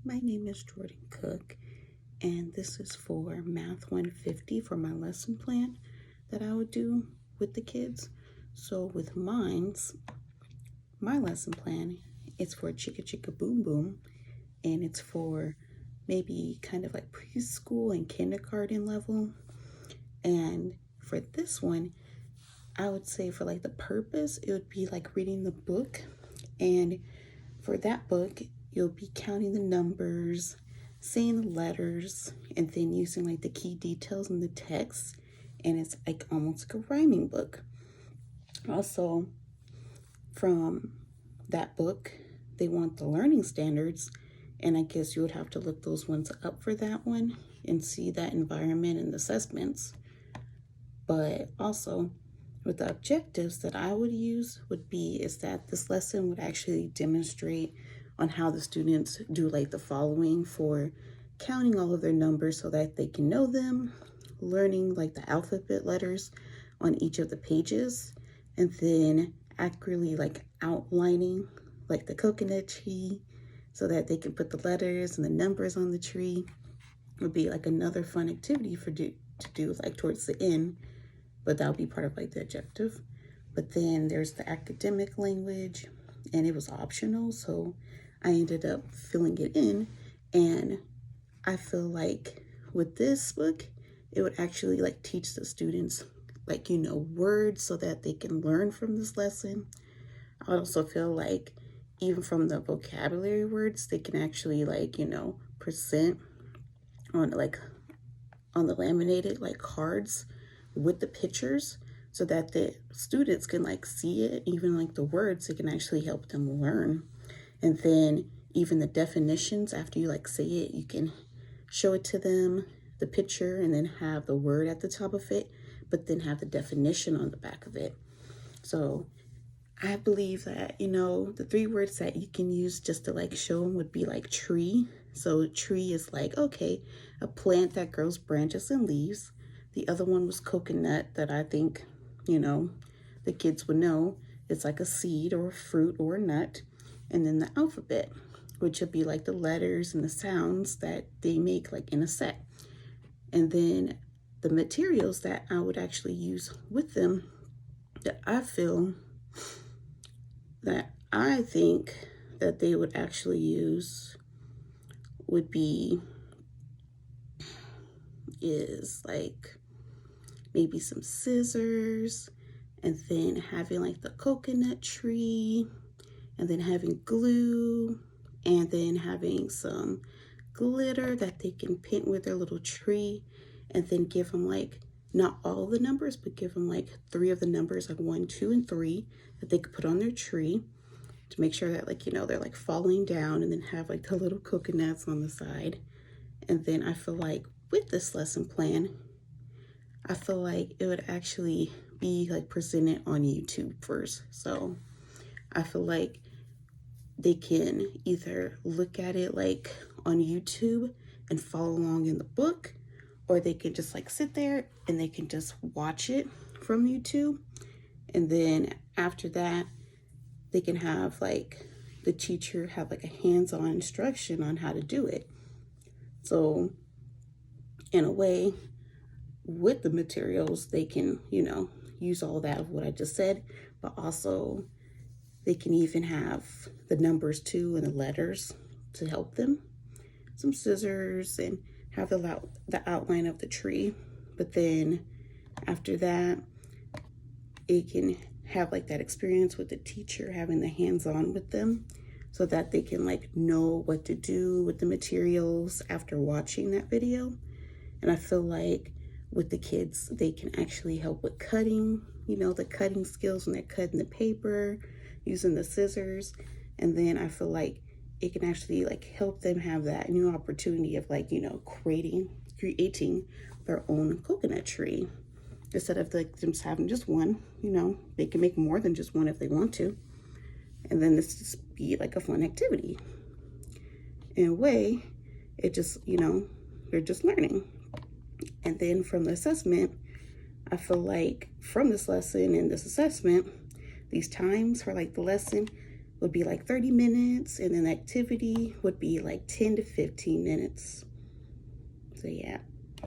My name is Jordan Cook, and this is for Math 150 for my lesson plan that I would do with the kids. So with my lesson plan, it's for Chicka Chicka Boom Boom, and it's for maybe kind of like preschool and kindergarten level. And for this one, I would say for like the purpose, it would be like reading the book. And for that book, you'll be counting the numbers, saying the letters, and then using like the key details in the text. And it's like almost like a rhyming book. Also, from that book, they want the learning standards. And I guess you would have to look those ones up for that one and see that environment and assessments. But also, with the objectives that I would use is that this lesson would actually demonstrate on how the students do like the following for counting all of their numbers so that they can know them, learning like the alphabet letters on each of the pages, and then accurately like outlining like the coconut tree so that they can put the letters and the numbers on the tree. Would be like another fun activity to do like towards the end, but that'll be part of like the objective. But then there's the academic language, and it was optional, so I ended up filling it in. And I feel like with this book, it would actually like teach the students like, words so that they can learn from this lesson. I also feel like even from the vocabulary words, they can actually like, present on the laminated like cards with the pictures so that the students can like see it, even like the words, it can actually help them learn. And then even the definitions, after you like say it, you can show it to them, the picture, and then have the word at the top of it, but then have the definition on the back of it. So I believe that, the 3 words that you can use just to like show them would be like tree. So tree is like, okay, a plant that grows branches and leaves. The other one was coconut, that I think, the kids would know. It's like a seed or a fruit or a nut. And then the alphabet, which would be like the letters and the sounds that they make like in a set. And then the materials that I would actually use with them that I think that they would actually use is like maybe some scissors, and then having like the coconut tree, and then having glue, and then having some glitter that they can paint with their little tree, and then give them like not all the numbers, but give them like 3 of the numbers, like 1, 2, and 3, that they could put on their tree to make sure that like, they're like falling down, and then have like the little coconuts on the side. And then I feel like with this lesson plan, I feel like it would actually be like presented on YouTube first. So I feel like they can either look at it like on YouTube and follow along in the book, or they can just like sit there and they can just watch it from YouTube. And then after that, they can have like the teacher have like a hands-on instruction on how to do it. So in a way, with the materials, they can, use all that of what I just said, but also they can even have the numbers too and the letters to help them. Some scissors, and have the outline of the tree. But then after that, it can have like that experience with the teacher having the hands-on with them so that they can like know what to do with the materials after watching that video. And I feel like with the kids, they can actually help with cutting, the cutting skills when they're cutting the paper, using the scissors. And then I feel like it can actually like help them have that new opportunity of like, creating their own coconut tree. Instead of like them having just one, they can make more than just one if they want to. And then this just be like a fun activity. In a way, it just, they're just learning. And then from the assessment, I feel like from this lesson and this assessment, these times for like the lesson, would be like 30 minutes, and then the activity would be like 10 to 15 minutes. So yeah,